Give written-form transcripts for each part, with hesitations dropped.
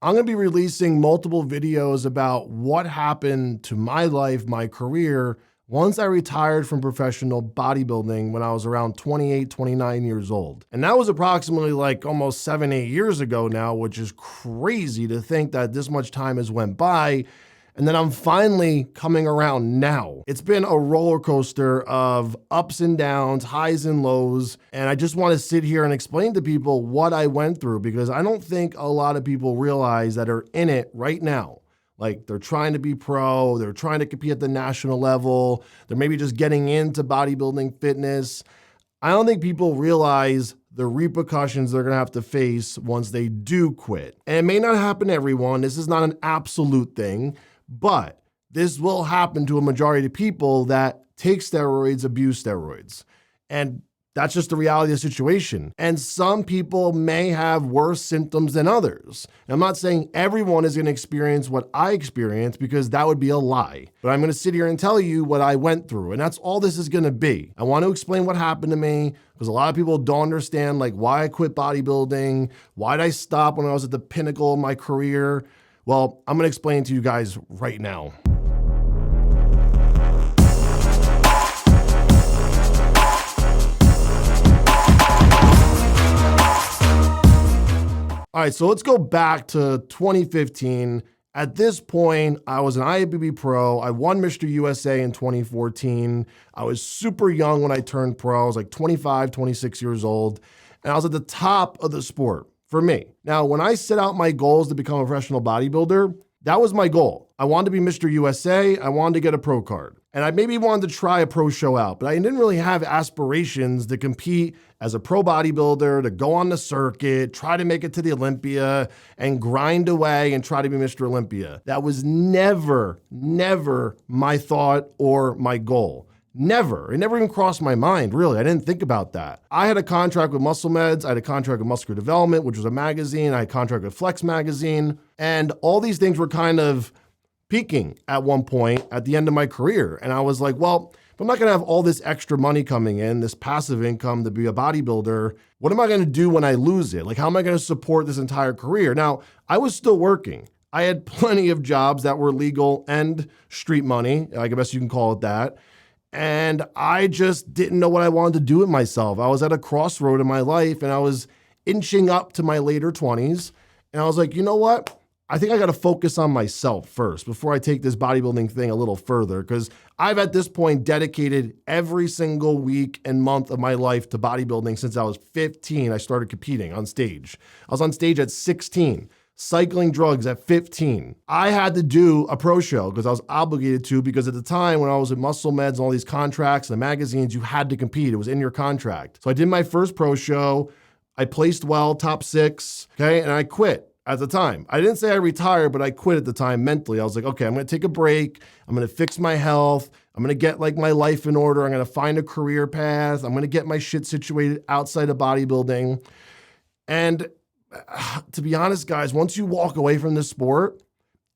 I'm going to be releasing multiple videos about what happened to my life, my career, once I retired from professional bodybuilding when I was around 28, 29 years old. And that was approximately like almost 7, 8 years ago now, which is crazy to think that this much time has went by. And then I'm finally coming around now. It's been a roller coaster of ups and downs, highs and lows. And I just want to sit here and explain to people what I went through, because I don't think a lot of people realize that are in it right now. Like, they're trying to be pro, they're trying to compete at the national level, they're maybe just getting into bodybuilding fitness. I don't think people realize the repercussions they're gonna have to face once they do quit. And it may not happen to everyone. This is not an absolute thing, but this will happen to a majority of people that take steroids, abuse steroids. And that's just the reality of the situation. And some people may have worse symptoms than others. And I'm not saying everyone is gonna experience what I experienced, because that would be a lie. But I'm gonna sit here and tell you what I went through, and that's all this is gonna be. I want to explain what happened to me, because a lot of people don't understand like why I quit bodybuilding, why did I stop when I was at the pinnacle of my career. Well, I'm gonna explain to you guys right now. All right, so let's go back to 2015. At this point, I was an IFBB pro. I won Mr. USA in 2014. I was super young when I turned pro. I was like 25, 26 years old, and I was at the top of the sport for me. Now, when I set out my goals to become a professional bodybuilder, that was my goal. I wanted to be Mr. USA. I wanted to get a pro card. And I maybe wanted to try a pro show out, but I didn't really have aspirations to compete as a pro bodybuilder, to go on the circuit, try to make it to the Olympia, and grind away and try to be Mr. Olympia. That was never my thought or my goal. Never. It never even crossed my mind, really. I didn't think about that. I had a contract with Muscle Meds. I had a contract with Muscular Development, which was a magazine. I had a contract with Flex Magazine. And all these things were kind of peaking at one point at the end of my career. And I was like, well, if I'm not gonna have all this extra money coming in, this passive income to be a bodybuilder, what am I gonna do when I lose it? Like, how am I gonna support this entire career? Now, I was still working. I had plenty of jobs that were legal and street money, I guess you can call it that. And I just didn't know what I wanted to do with myself. I was at a crossroad in my life, and I was inching up to my later 20s. And I was like, you know what? I think I got to focus on myself first before I take this bodybuilding thing a little further, because I've at this point dedicated every single week and month of my life to bodybuilding since I was 15. I started competing on stage. I was on stage at 16, cycling drugs at 15. I had to do a pro show because I was obligated to, because at the time when I was at Muscle Meds and all these contracts and the magazines, you had to compete. It was in your contract. So I did my first pro show. I placed well, top 6, okay, and I quit. At the time, I didn't say I retired, but I quit at the time mentally. I was like, okay, I'm gonna take a break. I'm gonna fix my health. I'm gonna get like my life in order. I'm gonna find a career path. I'm gonna get my shit situated outside of bodybuilding. And to be honest, guys, once you walk away from this sport,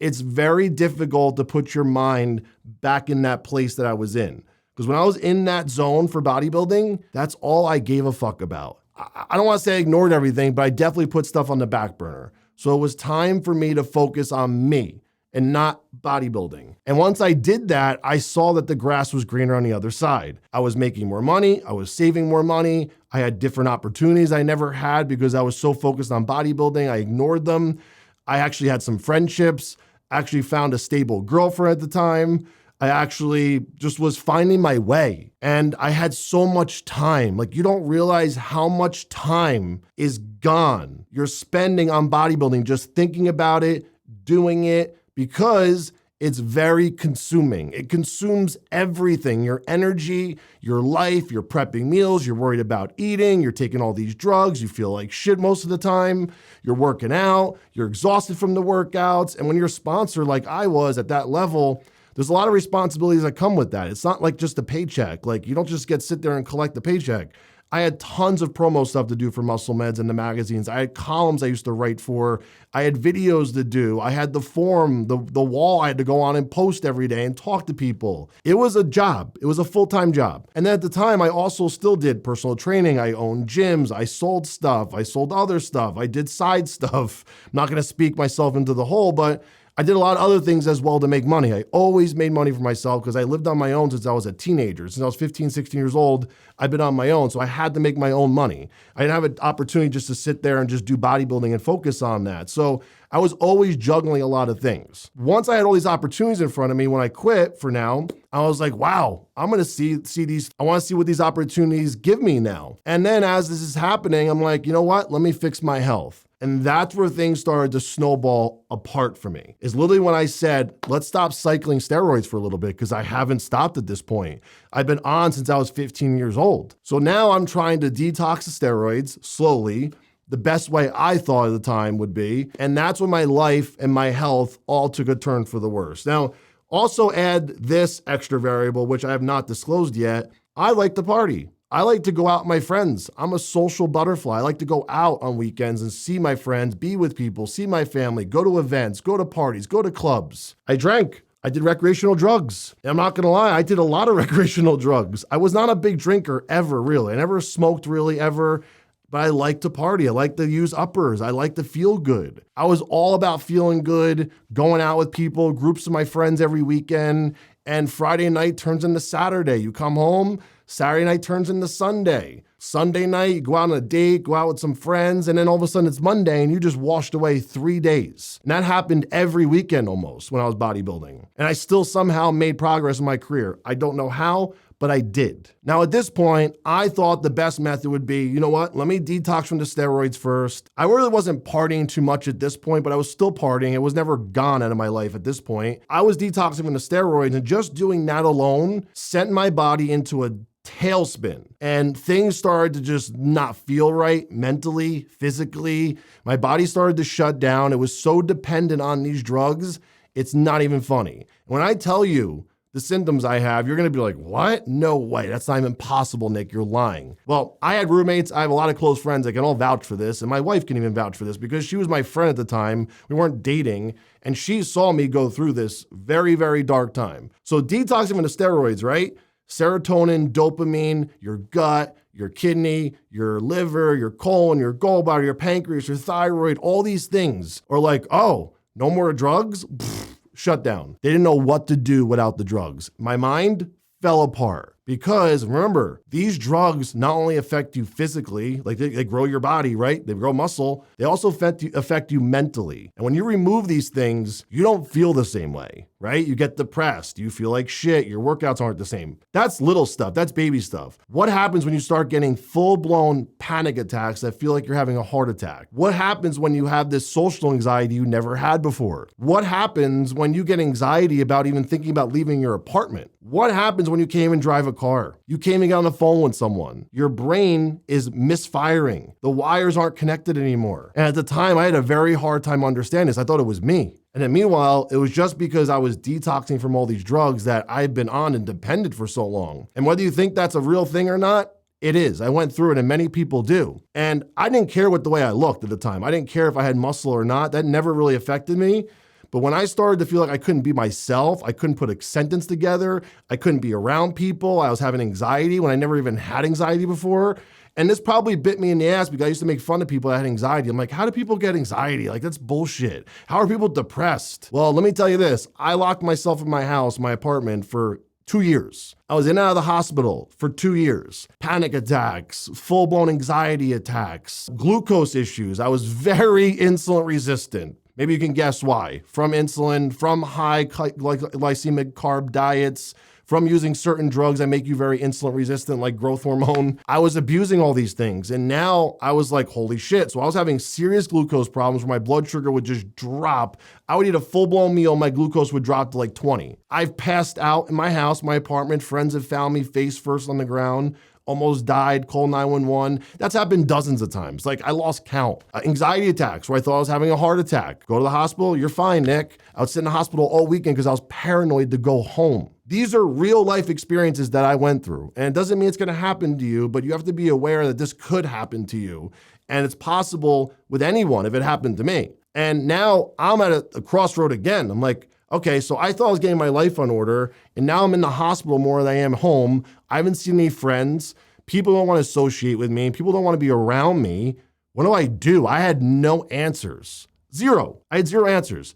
it's very difficult to put your mind back in that place that I was in. Because when I was in that zone for bodybuilding, that's all I gave a fuck about. I don't wanna say I ignored everything, but I definitely put stuff on the back burner. So it was time for me to focus on me and not bodybuilding. And once I did that, I saw that the grass was greener on the other side. I was making more money. I was saving more money. I had different opportunities I never had because I was so focused on bodybuilding. I ignored them. I actually had some friendships, actually found a stable girlfriend at the time. I actually just was finding my way, and I had so much time. Like, you don't realize how much time is gone. You're spending on bodybuilding, just thinking about it, doing it, because it's very consuming. It consumes everything, your energy, your life, you're prepping meals, you're worried about eating, you're taking all these drugs, you feel like shit most of the time, you're working out, you're exhausted from the workouts. And when you're a sponsor like I was at that level, there's a lot of responsibilities that come with that. It's not like just a paycheck. Like, you don't just sit there and collect the paycheck. I had tons of promo stuff to do for Muscle Meds in the magazines. I had columns I used to write for. I had videos to do. I had the forum, the wall I had to go on and post every day and talk to people. It was a job. It was a full-time job. And then at the time, I also still did personal training. I owned gyms. I sold stuff. I sold other stuff. I did side stuff. I'm not going to speak myself into the hole, but I did a lot of other things as well to make money. I always made money for myself because I lived on my own since I was a teenager. Since I was 15, 16 years old, I've been on my own. So I had to make my own money. I didn't have an opportunity just to sit there and just do bodybuilding and focus on that. So I was always juggling a lot of things. Once I had all these opportunities in front of me, when I quit for now, I was like, wow, I'm going to see these. I want to see what these opportunities give me now. And then as this is happening, I'm like, you know what? Let me fix my health. And that's where things started to snowball apart for me. Is literally when I said, let's stop cycling steroids for a little bit because I haven't stopped at this point. I've been on since I was 15 years old. So now I'm trying to detox the steroids slowly, the best way I thought at the time would be. And that's when my life and my health all took a turn for the worse. Now, also add this extra variable, which I have not disclosed yet. I like to party. I like to go out with my friends. I'm a social butterfly. I like to go out on weekends and see my friends, be with people, see my family, go to events, go to parties, go to clubs. I drank. I did recreational drugs. I'm not gonna lie, I did a lot of recreational drugs. I was not a big drinker ever, really. I never smoked really ever, but I like to party. I like to use uppers. I like to feel good. I was all about feeling good, going out with people, groups of my friends every weekend, and Friday night turns into Saturday. You come home, Saturday night turns into Sunday. Sunday night, you go out on a date, go out with some friends, and then all of a sudden it's Monday and you just washed away 3 days. And that happened every weekend almost when I was bodybuilding. And I still somehow made progress in my career. I don't know how, but I did. Now at this point, I thought the best method would be, you know what, let me detox from the steroids first. I really wasn't partying too much at this point, but I was still partying. It was never gone out of my life at this point. I was detoxing from the steroids, and just doing that alone sent my body into a tailspin, and things started to just not feel right mentally, physically. My body started to shut down. It was so dependent on these drugs, it's not even funny. When I tell you the symptoms I have, you're gonna be like, what? No way, that's not even possible, Nick, you're lying. Well, I had roommates, I have a lot of close friends that can all vouch for this, and my wife can even vouch for this because she was my friend at the time. We weren't dating, and she saw me go through this very, very dark time. So detoxing from the steroids, right? Serotonin, dopamine, your gut, your kidney, your liver, your colon, your gallbladder, your pancreas, your thyroid, all these things are like, oh, no more drugs? Pfft, shut down. They didn't know what to do without the drugs. My mind fell apart. Because remember, these drugs not only affect you physically, like they grow your body, right? They grow muscle. They also affect you mentally. And when you remove these things, you don't feel the same way, right? You get depressed. You feel like shit. Your workouts aren't the same. That's little stuff. That's baby stuff. What happens when you start getting full-blown panic attacks that feel like you're having a heart attack? What happens when you have this social anxiety you never had before? What happens when you get anxiety about even thinking about leaving your apartment? What happens when you can't even drive a car? You can't even get on the phone with someone. Your brain is misfiring. The wires aren't connected anymore. And at the time, I had a very hard time understanding this. I thought it was me. And then meanwhile, it was just because I was detoxing from all these drugs that I've been on and dependent for so long. And whether you think that's a real thing or not, it is. I went through it, and many people do. And I didn't care what the way I looked at the time. I didn't care if I had muscle or not. That never really affected me. But when I started to feel like I couldn't be myself, I couldn't put a sentence together, I couldn't be around people, I was having anxiety when I never even had anxiety before. And this probably bit me in the ass because I used to make fun of people that had anxiety. I'm like, how do people get anxiety? Like, that's bullshit. How are people depressed? Well, let me tell you this. I locked myself in my house, my apartment, for 2 years. I was in and out of the hospital for 2 years. Panic attacks, full-blown anxiety attacks, glucose issues. I was very insulin resistant. Maybe you can guess why. From insulin, from high glycemic carb diets, from using certain drugs that make you very insulin resistant, like growth hormone. I was abusing all these things. And now I was like, holy shit. So I was having serious glucose problems where my blood sugar would just drop. I would eat a full-blown meal, my glucose would drop to like 20. I've passed out in my house, my apartment. Friends have found me face first on the ground. Almost died, call 911. That's happened dozens of times. Like, I lost count. Anxiety attacks where I thought I was having a heart attack. Go to the hospital, you're fine, Nick. I would sit in the hospital all weekend because I was paranoid to go home. These are real life experiences that I went through. And it doesn't mean it's gonna happen to you, but you have to be aware that this could happen to you. And it's possible with anyone if it happened to me. And now I'm at a crossroad again. I'm like, okay, so I thought I was getting my life on order, and now I'm in the hospital more than I am home. I haven't seen any friends. People don't want to associate with me. People don't want to be around me. What do? I had no answers. Zero. I had zero answers.